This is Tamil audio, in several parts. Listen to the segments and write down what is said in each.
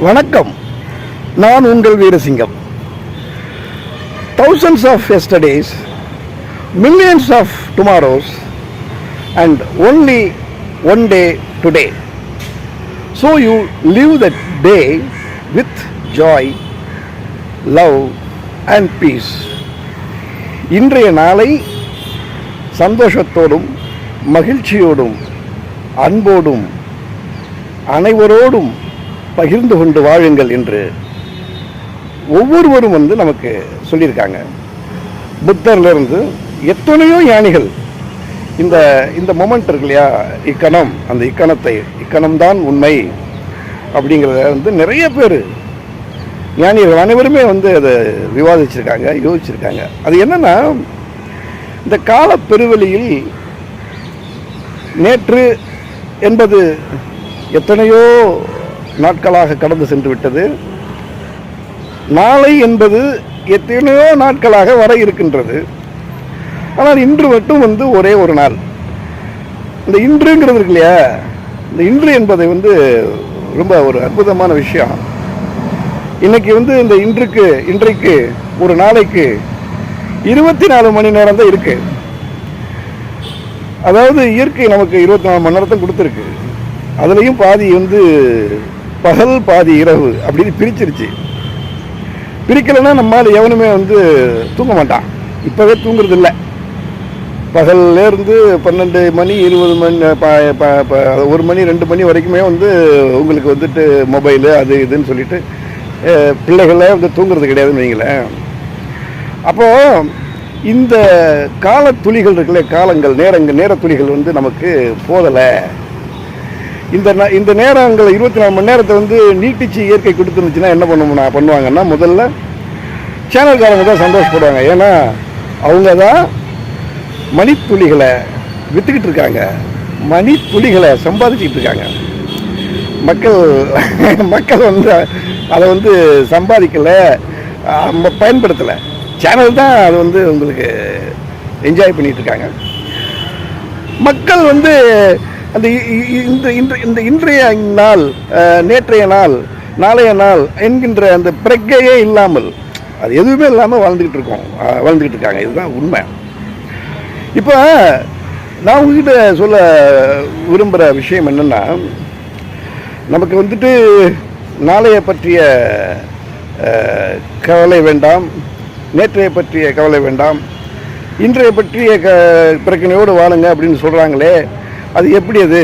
வணக்கம். நான் உங்கள் Veerasingam. Thousands of yesterdays, millions of tomorrows, and only one day today. So you live that day with joy, love and peace. இன்றைய நாளை சந்தோஷத்தோடும் மகிழ்ச்சியோடும் அன்போடும் அனைவரோடும் பகிர்ந்து கொண்டு வாழுங்கள் என்று ஒவ்வொருவரும் நமக்கு சொல்லியிருக்காங்க. புத்தர்லேருந்து எத்தனையோ ஞானிகள் இந்த இந்த மொமெண்ட் இருக்கு இல்லையா, இக்கணம், அந்த இக்கணம்தான் உண்மை அப்படிங்கிறத நிறைய பேர் ஞானிகள் அனைவருமே அதை விவாதிச்சிருக்காங்க, யோசிச்சிருக்காங்க. அது என்னன்னா, இந்த கால பெருவெளியில் நேற்று என்பது எத்தனையோ நாட்களாக கடந்து சென்று விட்டது. நாளை என்பது எத்தனையோ நாட்களாக வர இருக்கின்றது. ஆனால் இன்று மட்டும் ஒரே ஒரு நாள். இந்த இன்றுங்கிறது இருக்கு இல்லையா, இந்த இன்று என்பதை ரொம்ப ஒரு அற்புதமான விஷயம். இன்னைக்கு இந்த இன்றைக்கு ஒரு நாளைக்கு 24 மணி நேரம் தான் இருக்கு. அதாவது இயற்கை நமக்கு 24 மணி நேரத்தை கொடுத்துருக்கு. அதுலேயும் பாதி பகல் பாதி இரவு அப்படின்னு பிரிச்சிருச்சு. பிரிக்கலைன்னா நம்மால் எவனுமே தூங்க மாட்டான். இப்போவே தூங்குறது இல்லை. பகல்லேருந்து 12 மணி 20 மணி 1 மணி 2 மணி வரைக்குமே உங்களுக்கு மொபைலு அது இதுன்னு சொல்லிட்டு பிள்ளைகளே தூங்குறது கிடையாதுன்னு வைங்களேன். அப்போது இந்த கால துளிகள் இருக்குல்ல, காலங்கள், நேர துளிகள் நமக்கு போதலை. இந்த நேரங்கள் 24 மணி நேரத்தை நீட்டிச்சு இயற்கை கொடுத்துருந்துச்சுன்னா என்ன பண்ணுவாங்கன்னா, முதல்ல சேனல்காரங்க தான் சந்தோஷப்படுவாங்க. ஏன்னா அவங்க தான் மணித்துளிகளை விற்றுக்கிட்டு இருக்காங்க, மணித்துளிகளை சம்பாதிச்சுக்கிட்டு இருக்காங்க. மக்கள் அதை சம்பாதிக்கலை, பயன்படுத்தலை. சேனல் தான் அது உங்களுக்கு என்ஜாய் பண்ணிட்டு இருக்காங்க. மக்கள் அந்த இந்த இன்றைய நாள், நேற்றைய நாள், நாளைய நாள் என்கின்ற அந்த பிரக்கையே இல்லாமல், அது எதுவுமே இல்லாமல் வாழ்ந்துக்கிட்டு இருக்காங்க. இதுதான் உண்மை. இப்போ நான் உங்ககிட்ட சொல்ல விரும்புகிற விஷயம் என்னென்னா, நமக்கு நாளைய பற்றிய கவலை வேண்டாம், நேற்றைய பற்றிய கவலை வேண்டாம், இன்றைய பற்றிய பிரச்சனையோடு வாழுங்க அப்படின்னு சொல்கிறாங்களே, அது எப்படி? அது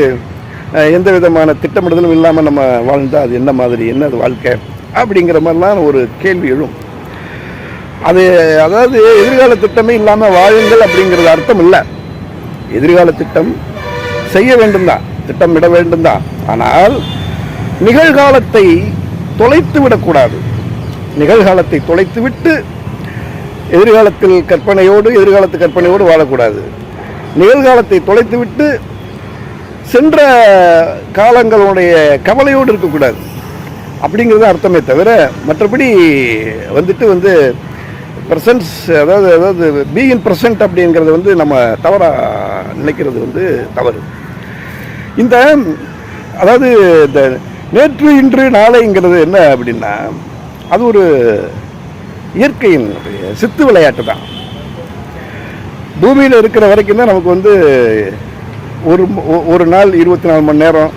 எந்த விதமான திட்டமிடுதலும் இல்லாமல் நம்ம வாழ்ந்தால் அது என்ன மாதிரி, என்ன அது வாழ்க்கை அப்படிங்கிற மாதிரிலாம் ஒரு கேள்வி எழும். அதாவது எதிர்கால திட்டமே இல்லாமல் வாழுங்கள் அப்படிங்கிறது அர்த்தம் இல்லை. எதிர்கால திட்டம் செய்ய வேண்டும் தான், திட்டமிட வேண்டும் தான். ஆனால் நிகழ்காலத்தை தொலைத்து விடக்கூடாது. நிகழ்காலத்தை தொலைத்து விட்டு எதிர்காலத்து கற்பனையோடு வாழக்கூடாது. நிகழ்காலத்தை தொலைத்து விட்டு சென்ற காலங்களுடைய கவலையோடு இருக்கக்கூடாது அப்படிங்கிறது அர்த்தமே தவிர, மற்றபடி ப்ரெசன்ஸ், அதாவது பி இன் ப்ரெசன்ட் அப்படிங்கிறது நம்ம தவறாக நினைக்கிறது தவறு. அதாவது இந்த நேற்று இன்று நாளைங்கிறது என்ன அப்படின்னா, அது ஒரு இயற்கையின் சித்து விளையாட்டு தான். பூமியில் இருக்கிற வரைக்கும் தான் நமக்கு ஒரு நாள் 24 மணி நேரம்,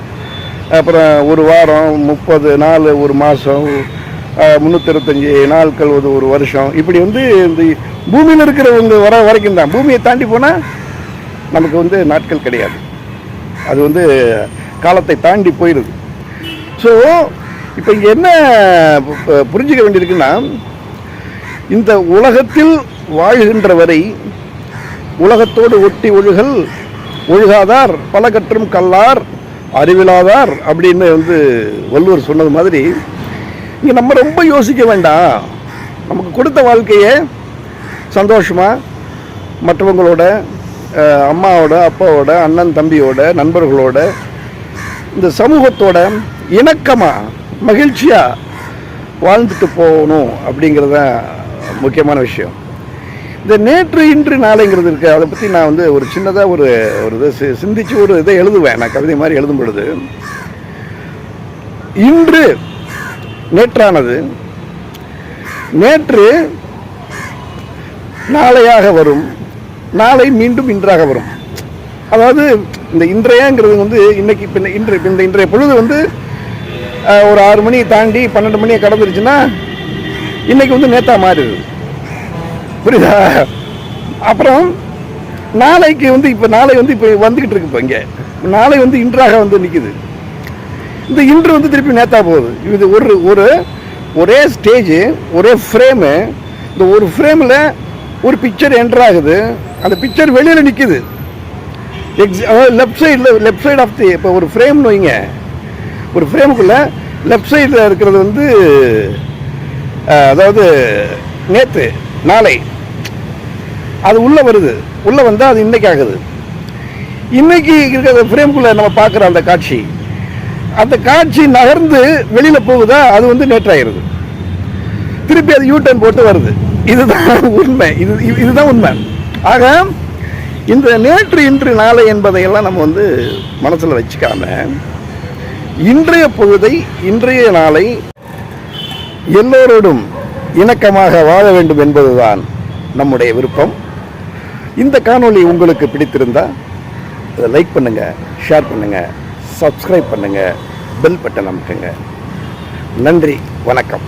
அப்புறம் ஒரு வாரம் 30 நாள், ஒரு மாதம் 365 நாட்கள், ஒரு வருஷம், இப்படி இந்த பூமியில் இருக்கிறவங்க வர வரைக்கும் தான். பூமியை தாண்டி போனால் நமக்கு நாட்கள் கிடையாது. அது காலத்தை தாண்டி போயிடுது. ஸோ இப்போ இங்கே என்ன புரிஞ்சுக்க வேண்டியிருக்குன்னா, இந்த உலகத்தில் வாழ்கின்ற வரை உலகத்தோடு ஒட்டி ஒழுகாதார் பல கற்றும் கல்லார் அறிவிலாதார் அப்படின்னு வள்ளுவர் சொன்னது மாதிரி, இங்கே நம்ம ரொம்ப யோசிக்க வேண்டாம். நமக்கு கொடுத்த வாழ்க்கையை சந்தோஷமாக மற்றவங்களோட, அம்மாவோட, அப்பாவோட, அண்ணன் தம்பியோட, நண்பர்களோட, இந்த சமூகத்தோட இணக்கமாக மகிழ்ச்சியாக வாழ்ந்துட்டு போகணும் அப்படிங்கிறது தான் முக்கியமான விஷயம். இந்த நேற்று இன்று நாளைங்கிறது இருக்குது. அதை பற்றி நான் ஒரு சின்னதாக ஒரு இதை சிந்திச்சு ஒரு இதை எழுதுவேன். நான் கவிதை மாதிரி எழுதும் பொழுது, இன்று நேற்றானது நேற்று நாளையாக வரும், நாளை மீண்டும் இன்றாக வரும். அதாவது இந்த இன்றையங்கிறது வந்து இன்னைக்கு இன்றைய பொழுது வந்து ஒரு 6 மணி தாண்டி 12 மணியை கடந்துருச்சுன்னா இன்னைக்கு வந்து நேத்தா மாறுது. புரியுதா? அப்புறம் நாளைக்கு வந்து இப்போ நாளை வந்து இப்போ வந்துக்கிட்டு இருக்கு. இப்போ இங்கே நாளை வந்து இன்றாக வந்து நிற்குது. இந்த இன்று வந்து திருப்பி நேத்தா போகுது. இது ஒரே ஸ்டேஜு, ஒரே ஃப்ரேமு. இந்த ஒரு ஃப்ரேமில் ஒரு பிக்சர் என்டர் ஆகுது, அந்த பிக்சர் வெளியில் நிற்குது. லெஃப்ட் சைடு ஆஃப் தி, இப்போ ஒரு ஃப்ரேம்னு வைங்க, ஒரு ஃப்ரேமுக்குள்ளே லெஃப்ட் சைடில் இருக்கிறது வந்து அதாவது நேற்று நாளை அது உள்ளே வருது. உள்ளே வந்தால் அது இன்னைக்கு ஆகுது. இன்னைக்கு இருக்கிற ஃப்ரேமுக்குள்ளே நம்ம பார்க்குற அந்த காட்சி நகர்ந்து வெளியில் போகுதா, அது வந்து நேற்றாயிருது. திருப்பி அது யூட்டர்ன் போட்டு வருது. இதுதான் உண்மை. இதுதான் உண்மை. ஆக இந்த நேற்று இன்று நாளை என்பதையெல்லாம் நம்ம வந்து மனசில் வச்சுக்காம இன்றைய பொழுதை, இன்றைய நாளை எல்லோரோடும் இணக்கமாக வாழ வேண்டும் என்பதுதான் நம்முடைய விருப்பம். இந்த காணொளி உங்களுக்கு பிடித்திருந்தால் அதை லைக் பண்ணுங்கள், ஷேர் பண்ணுங்கள், சப்ஸ்கிரைப் பண்ணுங்கள், பெல் பட்டன் அமுக்குங்க. நன்றி, வணக்கம்.